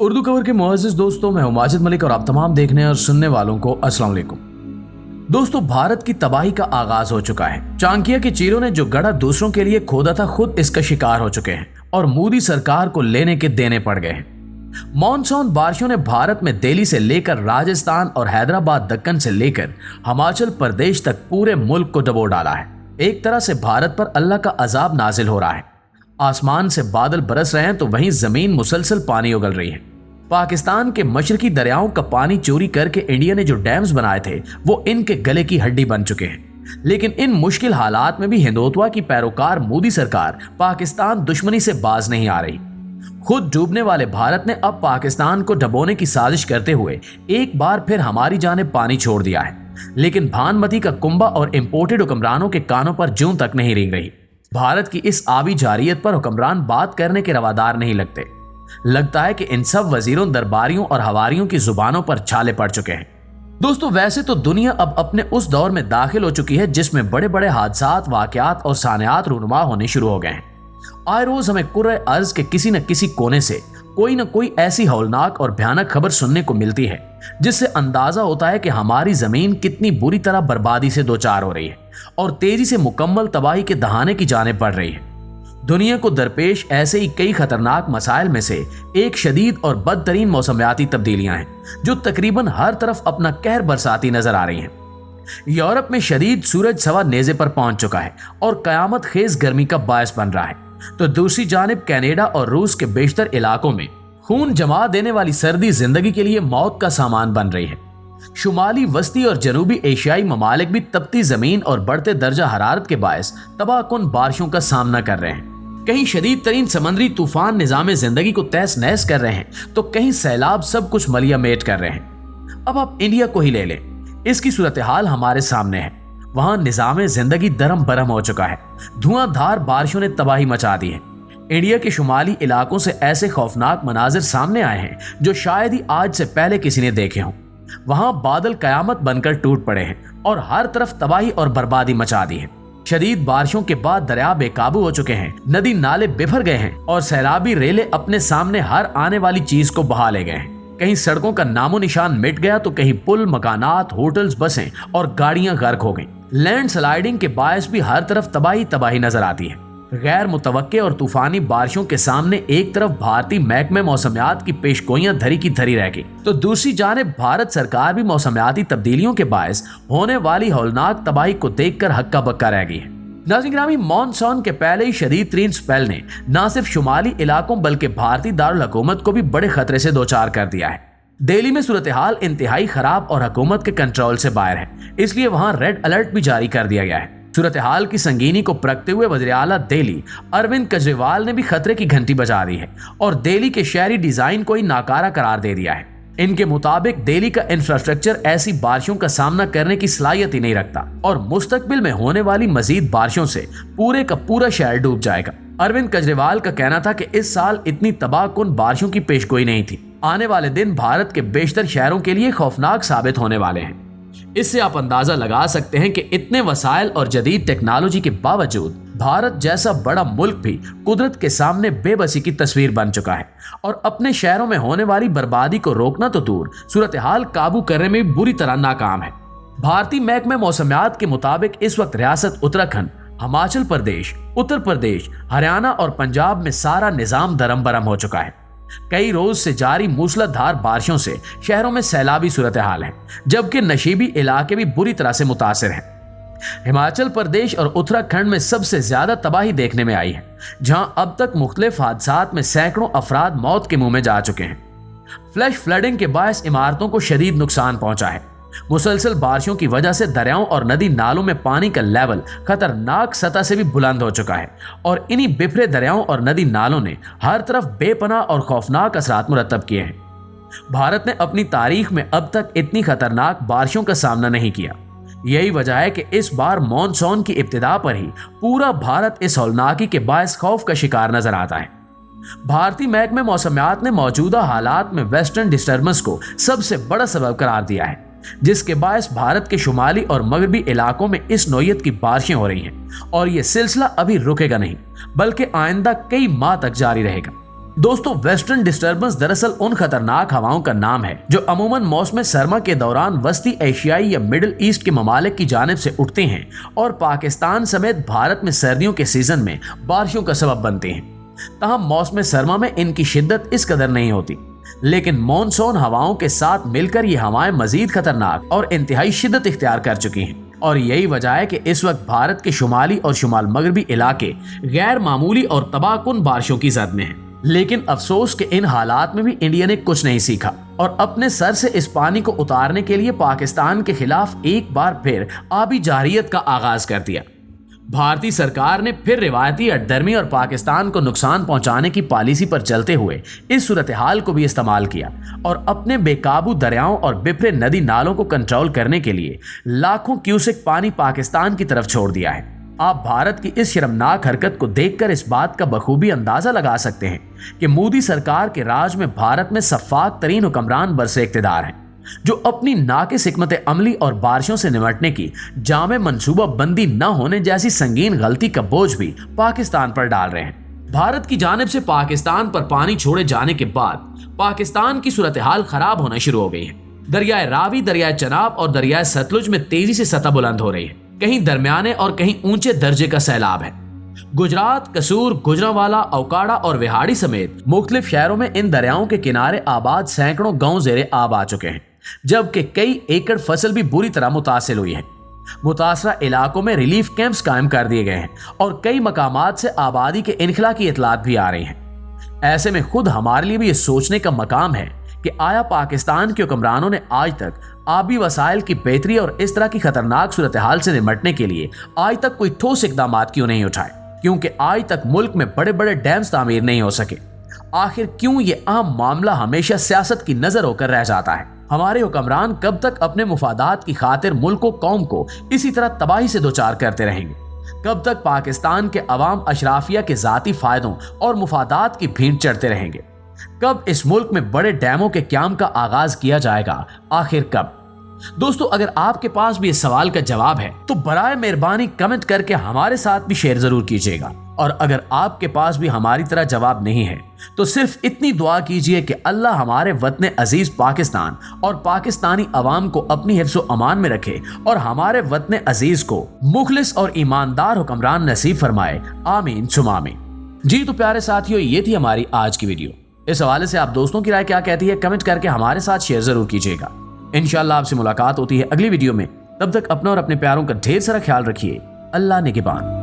Urdu cover के मुअज़्ज़िज़ दोस्तों, मैं हूं माजिद मलिक और आप तमाम देखने और सुनने वालों को अस्सलाम वालेकुम। दोस्तों, भारत की तबाही का आगाज हो चुका है। चाणक्य के चीलों ने जो गढ़ा दूसरों के लिए खोदा था, खुद इसका शिकार हो चुके हैं और मोदी सरकार को लेने के देने पड़ गए हैं। मॉनसून बारिशों ने भारत में दिल्ली से लेकर राजस्थान और हैदराबाद, दक्कन से लेकर हिमाचल प्रदेश तक पूरे मुल्क को डबो डाला है। एक तरह से भारत पर अल्लाह का अजाब नाजिल हो रहा है। आसमान से बादल बरस रहे हैं तो वहीं जमीन मुसलसल पानी उगल रही है। पाकिस्तान के मशरकी दरियाओं का पानी चोरी करके इंडिया ने जो डैम्स बनाए थे वो इनके गले की हड्डी बन चुके हैं। लेकिन इन मुश्किल हालात में भी हिंदुत्व की पैरोकार मोदी सरकार पाकिस्तान दुश्मनी से बाज नहीं आ रही। खुद डूबने वाले भारत ने अब पाकिस्तान को डबोने की साजिश करते हुए एक बार फिर हमारी जानिब पानी छोड़ दिया है। लेकिन भानमती का कुंभा और इंपोर्टेड हुक्मरानों के कानों पर जूं तक नहीं रेंग रही। भारत की इस आबी जारियत पर हुक्मरान बात करने के रवादार नहीं लगते। लगता है कि इन सब वजीरों, दरबारियों और हवारियों की जुबानों पर छाले पड़ चुके हैं। दोस्तों, वैसे तो दुनिया अब अपने उस दौर में दाखिल हो चुकी है जिसमें बड़े बड़े हादसात, वाकयात और सानियात रूनुमा होने शुरू हो गए हैं। आए रोज हमें कुर्रे अर्ज के किसी न किसी कोने से कोई न कोई ऐसी हौलनाक और भयानक खबर सुनने को मिलती है जिससे अंदाजा होता है कि हमारी जमीन कितनी बुरी तरह बर्बादी से दो चार हो रही है और तेजी से मुकम्मल तबाही के दहाने की जानिब बढ़ रही है। दुनिया को दरपेश ऐसे ही कई खतरनाक मसाइल में से एक शदीद और बदतरीन मौसमियाती तब्दीलियां हैं जो तकरीबन हर तरफ अपना कहर बरसाती नजर आ रही हैं। यूरोप में शदीद सूरज सवा नेज़े पर पहुंच चुका है और कयामत खेज गर्मी का बायस बन रहा है, तो दूसरी जानिब कनाडा और रूस के बेशतर इलाकों में खून जमा देने वाली सर्दी जिंदगी के लिए मौत का सामान बन रही है। शुमाली वस्ती और जनूबी एशियाई ममालिक भी तपती जमीन और बढ़ते दर्जा हरारत के बायस तबाहकुन बारिशों का सामना कर रहे हैं। कहीं शदीद तरीन समंदरी तूफान निजामे जिंदगी को तहस नहस कर रहे हैं तो कहीं सैलाब सब कुछ मलिया मेट कर रहे हैं। अब आप इंडिया को ही ले लें, इसकी सूरत हाल हमारे सामने है। वहां निजामे जिंदगी दरम बरम हो चुका है। धुआंधार बारिशों ने तबाही मचा दी है। इंडिया के शुमाली इलाकों से ऐसे खौफनाक मनाजिर सामने आए हैं जो शायद ही आज से पहले किसी ने देखे हों। वहां बादल कयामत बनकर टूट पड़े हैं और हर तरफ तबाही और बर्बादी मचा दी है। शदीद बारिशों के बाद दरिया बेकाबू हो चुके हैं, नदी नाले बिफर गए हैं और सैलाबी रेले अपने सामने हर आने वाली चीज को बहा ले गए हैं। कहीं सड़कों का नामो निशान मिट गया तो कहीं पुल, मकानात, होटल्स, बसें और गाड़ियां गर्क हो गईं। लैंड स्लाइडिंग के बायस भी हर तरफ तबाही तबाही नजर आती है। गैर मुतवक्के और तूफानी बारिशों के सामने एक तरफ भारतीय महकमे मौसमियात की पेशगोइयां धरी की धरी रह गई तो दूसरी जानिब भारत सरकार भी मौसमियाती तब्दीलियों के बायस होने वाली हौलनाक तबाही को देखकर हक्का बक्का रह गई है। नाज़रीन गिरामी, मॉनसून के पहले ही शदीद तरीन स्पेल ने न सिर्फ शुमाली इलाकों बल्कि भारतीय दारुल हुकूमत को भी बड़े खतरे से दो चार कर दिया है। दिल्ली में सूरत हाल इंतहाई खराब और हुकूमत के कंट्रोल से बाहर है, इसलिए वहां रेड अलर्ट भी जारी कर दिया गया है। सूरत हाल की संगीनी को परखते हुए वज़ीर आला दिल्ली अरविंद केजरीवाल ने भी खतरे की घंटी बजा दी है और दिल्ली के शहरी डिजाइन को ही नाकारा करार दे दिया है। इनके मुताबिक दिल्ली का इंफ्रास्ट्रक्चर ऐसी बारिशों का सामना करने की सलाहियत ही नहीं रखता और मुस्तकबिल में होने वाली मजीद बारिशों से पूरे का पूरा शहर डूब जाएगा। अरविंद केजरीवाल का कहना था कि इस साल इतनी तबाहकुन बारिशों की पेशगोई नहीं थी। आने वाले दिन भारत के बेशतर शहरों के लिए खौफनाक साबित होने वाले हैं। इससे आप अंदाजा लगा सकते हैं कि इतने वसाइल और जदीद टेक्नोलॉजी के बावजूद भारत जैसा बड़ा मुल्क भी कुदरत के सामने बेबसी की तस्वीर बन चुका है और अपने शहरों में होने वाली बर्बादी को रोकना तो दूर, सूरत हाल काबू करने में भी बुरी तरह नाकाम है। भारतीय महकमे मौसमियात के मुताबिक इस वक्त रियासत उत्तराखंड, हिमाचल प्रदेश, उत्तर प्रदेश, हरियाणा और पंजाब में सारा निजाम दरम बरम हो चुका है। कई रोज से जारी मूसलाधार बारिशों से शहरों में सैलाबी सूरत हाल है, जबकि नशीबी इलाके भी बुरी तरह से मुतासिर हैं। हिमाचल प्रदेश और उत्तराखंड में सबसे ज्यादा तबाही देखने में आई है, जहां अब तक मुख्तलिफ हादसात में सैकड़ों अफराद मौत के मुंह में जा चुके हैं। फ्लैश फ्लडिंग के बायस इमारतों को शदीद नुकसान पहुंचा है। मुसलसल बारिशों की वजह से दरियाओं और नदी नालों में पानी का लेवल खतरनाक सतह से भी बुलंद हो चुका है और इन्हीं बिफरे दरियाओं और नदी नालों ने हर तरफ बेपनाह और खौफनाक असरात मुरतब किए हैं। भारत ने अपनी तारीख में अब तक इतनी खतरनाक बारिशों का सामना नहीं किया। यही वजह है कि इस बार मॉनसून की इब्तिदा पर ही पूरा भारत इस हौलनाकी के बायस खौफ का शिकार नजर आता है। भारतीय महकमे मौसमियात ने मौजूदा हालात में वेस्टर्न डिस्टर्बेंस को सबसे बड़ा सबब करार दिया है, जिसके बायस भारत के शुमाली और मगरबी इलाकों में इस नौयत की बारिशें हो रही हैं और यह सिलसिला अभी रुकेगा नहीं बल्कि आइंदा कई माह तक जारी रहेगा। दोस्तों, वेस्टर्न डिस्टर्बेंस दरअसल उन खतरनाक हवाओं का नाम है जो अमूमन मौसम सरमा के दौरान वस्ती एशियाई या मिडिल ईस्ट के ममालिक की जानिब से उठते हैं और पाकिस्तान समेत भारत में सर्दियों के सीजन में बारिशों का सबब बनते हैं। तहम मौसम सरमा में इनकी शिद्दत इस कदर नहीं होती, लेकिन मॉनसून हवाओं के साथ मिलकर ये हवाएं मजीद खतरनाक और इंतहाई शिद्दत इख्तियार कर चुकी हैं और यही वजह है कि इस वक्त भारत के शुमाली और शुमाल मगरबी इलाके गैर मामूली और तबाहकुन बारिशों की जद में हैं। लेकिन अफसोस के इन हालात में भी इंडिया ने कुछ नहीं सीखा और अपने सर से इस पानी को उतारने के लिए पाकिस्तान के खिलाफ एक बार फिर आबी जारियत का आगाज कर दिया। भारतीय सरकार ने फिर रिवायती अड्डरमी और पाकिस्तान को नुकसान पहुंचाने की पॉलिसी पर चलते हुए इस सूरत हाल को भी इस्तेमाल किया और अपने बेकाबू दरियाओं और बिफरे नदी नालों को कंट्रोल करने के लिए लाखों क्यूसेक पानी पाकिस्तान की तरफ छोड़ दिया है। आप भारत की इस शर्मनाक हरकत को देखकर इस बात का बखूबी अंदाजा लगा सकते हैं कि मोदी सरकार के राज में भारत में सफाक तरीन हुक्मरान बरसे इख्तिदार हैं, जो अपनी नाकिस हिकमत अमली और बारिशों से निमटने की जामे मंसूबा बंदी न होने जैसी संगीन गलती का बोझ भी पाकिस्तान पर डाल रहे हैं। भारत की जानिब से पाकिस्तान पर पानी छोड़े जाने के बाद पाकिस्तान की सूरत हाल खराब होना शुरू हो गई है। दरियाए रावी, दरियाए चनाब और दरियाए सतलुज में तेजी से सतह बुलंद हो रही है। कहीं दरमियाने और कहीं ऊंचे दर्जे का सैलाब है। गुजरात, कसूर, गुजरांवाला, औकाड़ा और विहाड़ी समेत मुख्तलिफ शहरों में इन दरियाओं के किनारे आबाद सैकड़ों गांव ज़ेरे आब आ चुके हैं, जबकि कई एकड़ फसल भी बुरी तरह मुतासिर हुई है। मुतासरा इलाकों में रिलीफ कैंप्स कायम कर दिए गए हैं और कई मकामात से आबादी के इनखला की इतलात भी आ रही हैं। ऐसे में खुद हमारे लिए भी ये सोचने का मकाम है कि आया पाकिस्तान के हुक्मरानों ने आज तक आबी वसाइल की बेहतरी और इस तरह की खतरनाक सूरत हाल से निपटने के लिए आज तक कोई ठोस इकदाम क्यों नहीं उठाए? क्योंकि आज तक मुल्क में बड़े बड़े डैम्स तामीर नहीं हो सके। आखिर क्यों ये अहम मामला हमेशा सियासत की नजर होकर रह जाता है? हमारे हुक्मरान कब तक अपने मुफादात की खातिर मुल्क और कौम को इसी तरह तबाही से दोचार करते रहेंगे? कब तक पाकिस्तान के अवाम अशराफिया के जाती फायदों और मुफादात की भीड़ चढ़ते रहेंगे? कब इस मुल्क में बड़े डैमों के क्याम का आगाज किया जाएगा? आखिर कब? दोस्तों, अगर आपके पास भी इस सवाल का जवाब है तो बराए मेहरबानी कमेंट करके हमारे साथ भी शेयर जरूर कीजिएगा। और अगर आपके पास भी हमारी तरह जवाब नहीं है तो सिर्फ इतनी दुआ कीजिए कि अल्लाह हमारे वतन अजीज पाकिस्तान और पाकिस्तानी अवाम को अपनी हिफ्ज़ व अमान में रखे और हमारे वतन अजीज को मुखलिस और ईमानदार हुक्मरान नसीब फरमाए। आमीन सुमा आमीन। जी तो प्यारे साथियों, ये थी हमारी आज की वीडियो। इस हवाले से आप दोस्तों की राय क्या कहती है कमेंट करके हमारे साथ शेयर जरूर कीजिएगा। इंशाअल्लाह आपसे मुलाकात होती है अगली वीडियो में। तब तक अपना और अपने प्यारों का ढेर सारा ख्याल रखिए। अल्लाह निगहबान।